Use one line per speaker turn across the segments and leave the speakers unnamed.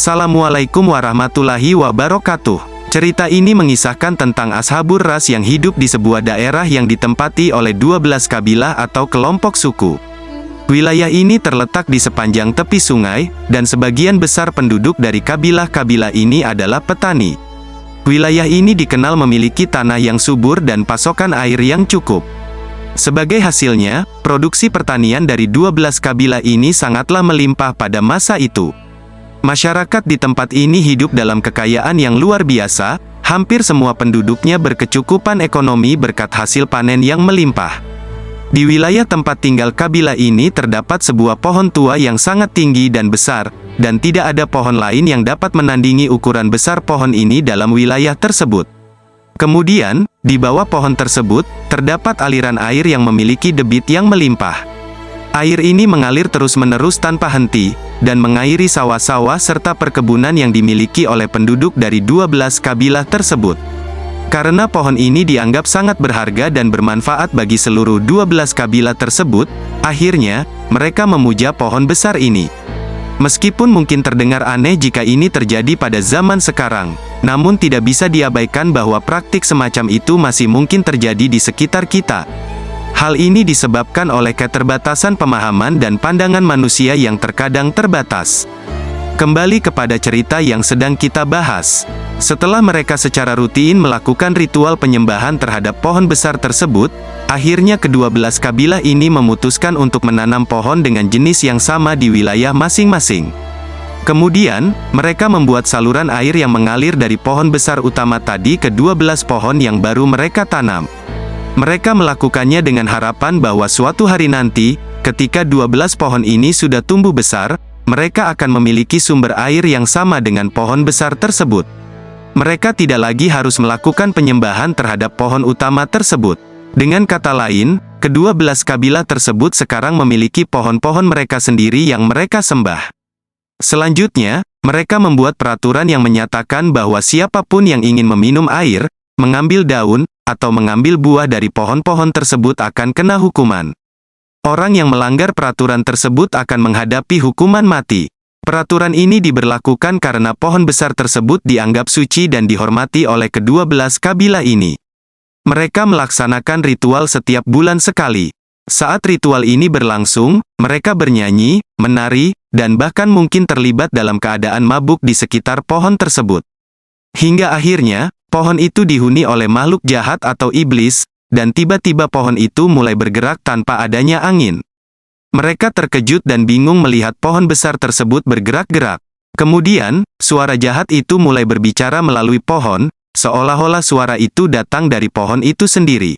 Assalamualaikum warahmatullahi wabarakatuh. Cerita ini mengisahkan tentang Ashabur Ras yang hidup di sebuah daerah yang ditempati oleh 12 kabilah atau kelompok suku. Wilayah ini terletak di sepanjang tepi sungai, dan sebagian besar penduduk dari kabilah-kabilah ini adalah petani. Wilayah ini dikenal memiliki tanah yang subur dan pasokan air yang cukup. Sebagai hasilnya, produksi pertanian dari 12 kabilah ini sangatlah melimpah pada masa itu. Masyarakat di tempat ini hidup dalam kekayaan yang luar biasa, hampir semua penduduknya berkecukupan ekonomi berkat hasil panen yang melimpah. Di wilayah tempat tinggal kabilah ini terdapat sebuah pohon tua yang sangat tinggi dan besar, dan tidak ada pohon lain yang dapat menandingi ukuran besar pohon ini dalam wilayah tersebut. Kemudian, di bawah pohon tersebut, terdapat aliran air yang memiliki debit yang melimpah. Air ini mengalir terus-menerus tanpa henti, dan mengairi sawah-sawah serta perkebunan yang dimiliki oleh penduduk dari 12 kabilah tersebut. Karena pohon ini dianggap sangat berharga dan bermanfaat bagi seluruh 12 kabilah tersebut, akhirnya, mereka memuja pohon besar ini. Meskipun mungkin terdengar aneh jika ini terjadi pada zaman sekarang, namun tidak bisa diabaikan bahwa praktik semacam itu masih mungkin terjadi di sekitar kita. Hal ini disebabkan oleh keterbatasan pemahaman dan pandangan manusia yang terkadang terbatas. Kembali kepada cerita yang sedang kita bahas. Setelah mereka secara rutin melakukan ritual penyembahan terhadap pohon besar tersebut, akhirnya ke-12 kabilah ini memutuskan untuk menanam pohon dengan jenis yang sama di wilayah masing-masing. Kemudian, mereka membuat saluran air yang mengalir dari pohon besar utama tadi ke 12 pohon yang baru mereka tanam. Mereka melakukannya dengan harapan bahwa suatu hari nanti, ketika 12 pohon ini sudah tumbuh besar, mereka akan memiliki sumber air yang sama dengan pohon besar tersebut. Mereka tidak lagi harus melakukan penyembahan terhadap pohon utama tersebut. Dengan kata lain, ke-12 kabilah tersebut sekarang memiliki pohon-pohon mereka sendiri yang mereka sembah. Selanjutnya, mereka membuat peraturan yang menyatakan bahwa siapapun yang ingin meminum air, mengambil daun, atau mengambil buah dari pohon-pohon tersebut akan kena hukuman. Orang yang melanggar peraturan tersebut akan menghadapi hukuman mati. Peraturan ini diberlakukan karena pohon besar tersebut dianggap suci dan dihormati oleh ke-12 kabilah ini. Mereka melaksanakan ritual setiap bulan sekali. Saat ritual ini berlangsung, mereka bernyanyi, menari, dan bahkan mungkin terlibat dalam keadaan mabuk di sekitar pohon tersebut. Hingga akhirnya, pohon itu dihuni oleh makhluk jahat atau iblis, dan tiba-tiba pohon itu mulai bergerak tanpa adanya angin. Mereka terkejut dan bingung melihat pohon besar tersebut bergerak-gerak. Kemudian, suara jahat itu mulai berbicara melalui pohon, seolah-olah suara itu datang dari pohon itu sendiri.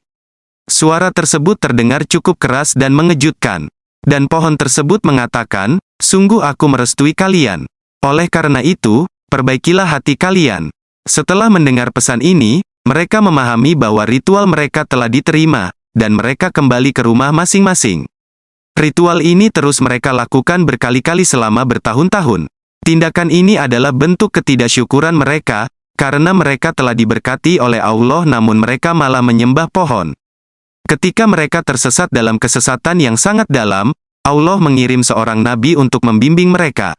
Suara tersebut terdengar cukup keras dan mengejutkan. Dan pohon tersebut mengatakan, "Sungguh aku merestui kalian. Oleh karena itu, perbaikilah hati kalian." Setelah mendengar pesan ini, mereka memahami bahwa ritual mereka telah diterima, dan mereka kembali ke rumah masing-masing. Ritual ini terus mereka lakukan berkali-kali selama bertahun-tahun. Tindakan ini adalah bentuk ketidaksyukuran mereka, karena mereka telah diberkati oleh Allah namun mereka malah menyembah pohon. Ketika mereka tersesat dalam kesesatan yang sangat dalam, Allah mengirim seorang nabi untuk membimbing mereka.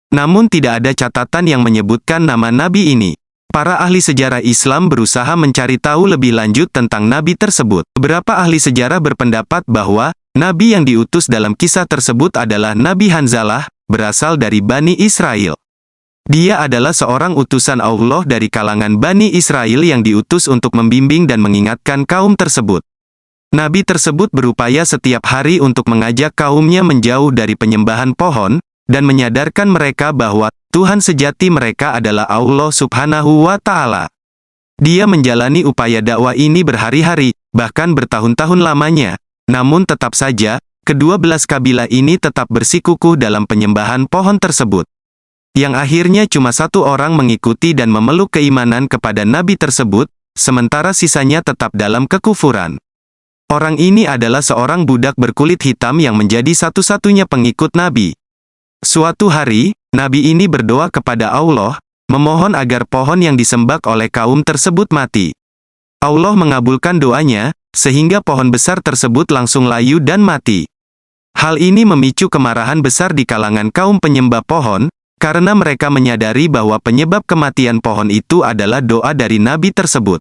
Namun tidak ada catatan yang menyebutkan nama nabi ini. Para ahli sejarah Islam berusaha mencari tahu lebih lanjut tentang nabi tersebut. Beberapa ahli sejarah berpendapat bahwa nabi yang diutus dalam kisah tersebut adalah Nabi Hanzalah, berasal dari Bani Israel. Dia adalah seorang utusan Allah dari kalangan Bani Israel yang diutus untuk membimbing dan mengingatkan kaum tersebut. Nabi tersebut berupaya setiap hari untuk mengajak kaumnya menjauh dari penyembahan pohon, dan menyadarkan mereka bahwa Tuhan sejati mereka adalah Allah Subhanahu wa Ta'ala. Dia menjalani upaya dakwah ini berhari-hari, bahkan bertahun-tahun lamanya. Namun tetap saja, ke-12 kabilah ini tetap bersikukuh dalam penyembahan pohon tersebut. Yang akhirnya cuma satu orang mengikuti dan memeluk keimanan kepada nabi tersebut, sementara sisanya tetap dalam kekufuran. Orang ini adalah seorang budak berkulit hitam yang menjadi satu-satunya pengikut nabi. Suatu hari, nabi ini berdoa kepada Allah, memohon agar pohon yang disembah oleh kaum tersebut mati. Allah mengabulkan doanya, sehingga pohon besar tersebut langsung layu dan mati. Hal ini memicu kemarahan besar di kalangan kaum penyembah pohon, karena mereka menyadari bahwa penyebab kematian pohon itu adalah doa dari nabi tersebut.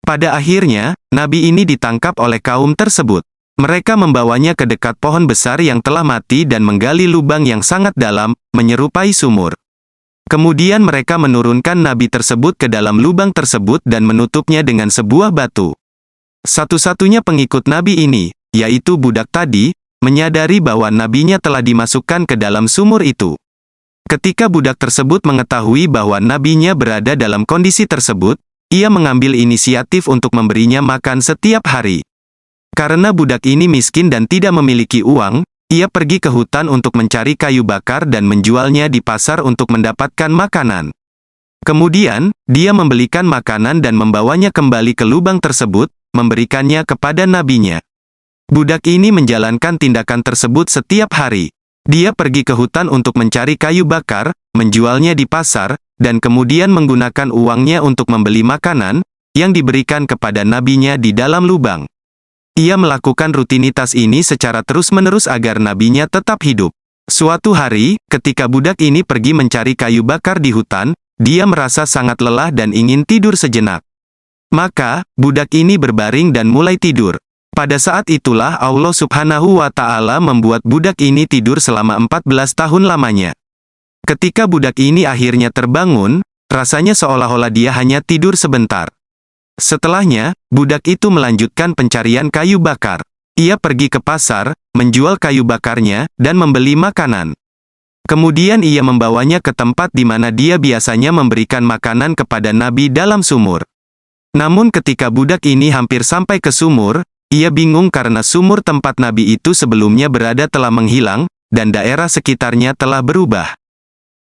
Pada akhirnya, nabi ini ditangkap oleh kaum tersebut. Mereka membawanya ke dekat pohon besar yang telah mati dan menggali lubang yang sangat dalam, menyerupai sumur. Kemudian mereka menurunkan nabi tersebut ke dalam lubang tersebut dan menutupnya dengan sebuah batu. Satu-satunya pengikut nabi ini, yaitu budak tadi, menyadari bahwa nabinya telah dimasukkan ke dalam sumur itu. Ketika budak tersebut mengetahui bahwa nabinya berada dalam kondisi tersebut, ia mengambil inisiatif untuk memberinya makan setiap hari. Karena budak ini miskin dan tidak memiliki uang, ia pergi ke hutan untuk mencari kayu bakar dan menjualnya di pasar untuk mendapatkan makanan. Kemudian, dia membelikan makanan dan membawanya kembali ke lubang tersebut, memberikannya kepada nabinya. Budak ini menjalankan tindakan tersebut setiap hari. Dia pergi ke hutan untuk mencari kayu bakar, menjualnya di pasar, dan kemudian menggunakan uangnya untuk membeli makanan, yang diberikan kepada nabinya di dalam lubang. Ia melakukan rutinitas ini secara terus-menerus agar nabinya tetap hidup. Suatu hari, ketika budak ini pergi mencari kayu bakar di hutan, dia merasa sangat lelah dan ingin tidur sejenak. Maka, budak ini berbaring dan mulai tidur. Pada saat itulah Allah Subhanahu wa Ta'ala membuat budak ini tidur selama 14 tahun lamanya. Ketika budak ini akhirnya terbangun, rasanya seolah-olah dia hanya tidur sebentar. Setelahnya, budak itu melanjutkan pencarian kayu bakar. Ia pergi ke pasar, menjual kayu bakarnya, dan membeli makanan. Kemudian ia membawanya ke tempat di mana dia biasanya memberikan makanan kepada nabi dalam sumur. Namun ketika budak ini hampir sampai ke sumur, ia bingung karena sumur tempat nabi itu sebelumnya berada telah menghilang, dan daerah sekitarnya telah berubah.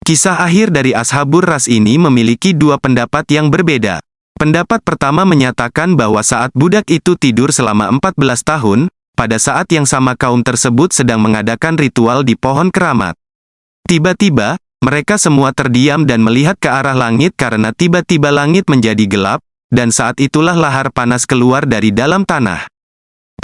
Kisah akhir dari Ashabur Ras ini memiliki dua pendapat yang berbeda. Pendapat pertama menyatakan bahwa saat budak itu tidur selama 14 tahun, pada saat yang sama kaum tersebut sedang mengadakan ritual di pohon keramat. Tiba-tiba, mereka semua terdiam dan melihat ke arah langit karena tiba-tiba langit menjadi gelap, dan saat itulah lahar panas keluar dari dalam tanah.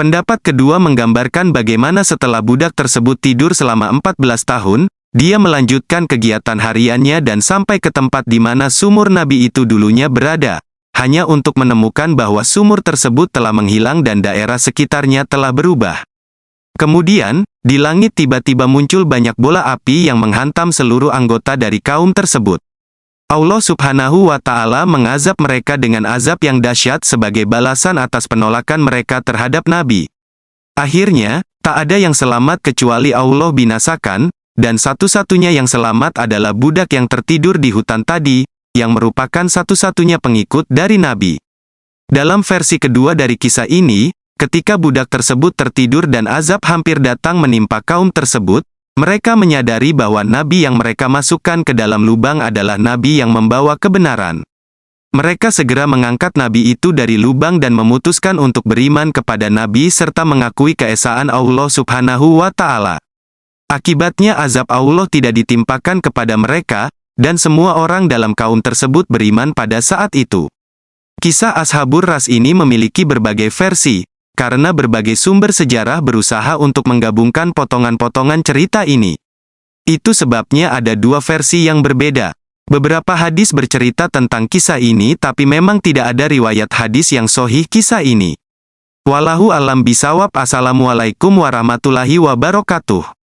Pendapat kedua menggambarkan bagaimana setelah budak tersebut tidur selama 14 tahun, dia melanjutkan kegiatan hariannya dan sampai ke tempat di mana sumur nabi itu dulunya berada, hanya untuk menemukan bahwa sumur tersebut telah menghilang dan daerah sekitarnya telah berubah. Kemudian, di langit tiba-tiba muncul banyak bola api yang menghantam seluruh anggota dari kaum tersebut. Allah Subhanahu wa Ta'ala mengazab mereka dengan azab yang dahsyat sebagai balasan atas penolakan mereka terhadap Nabi. Akhirnya, tak ada yang selamat kecuali Allah binasakan, dan satu-satunya yang selamat adalah budak yang tertidur di hutan tadi, yang merupakan satu-satunya pengikut dari Nabi. Dalam versi kedua dari kisah ini, ketika budak tersebut tertidur dan azab hampir datang menimpa kaum tersebut, mereka menyadari bahwa nabi yang mereka masukkan ke dalam lubang adalah nabi yang membawa kebenaran. Mereka segera mengangkat nabi itu dari lubang dan memutuskan untuk beriman kepada nabi serta mengakui keesaan Allah Subhanahu wa Ta'ala. Akibatnya azab Allah tidak ditimpakan kepada mereka, dan semua orang dalam kaum tersebut beriman pada saat itu. Kisah Ashabur Ras ini memiliki berbagai versi, karena berbagai sumber sejarah berusaha untuk menggabungkan potongan-potongan cerita ini. Itu sebabnya ada dua versi yang berbeda. Beberapa hadis bercerita tentang kisah ini tapi memang tidak ada riwayat hadis yang sahih kisah ini. Wallahu alam bisawab. Assalamualaikum warahmatullahi wabarakatuh.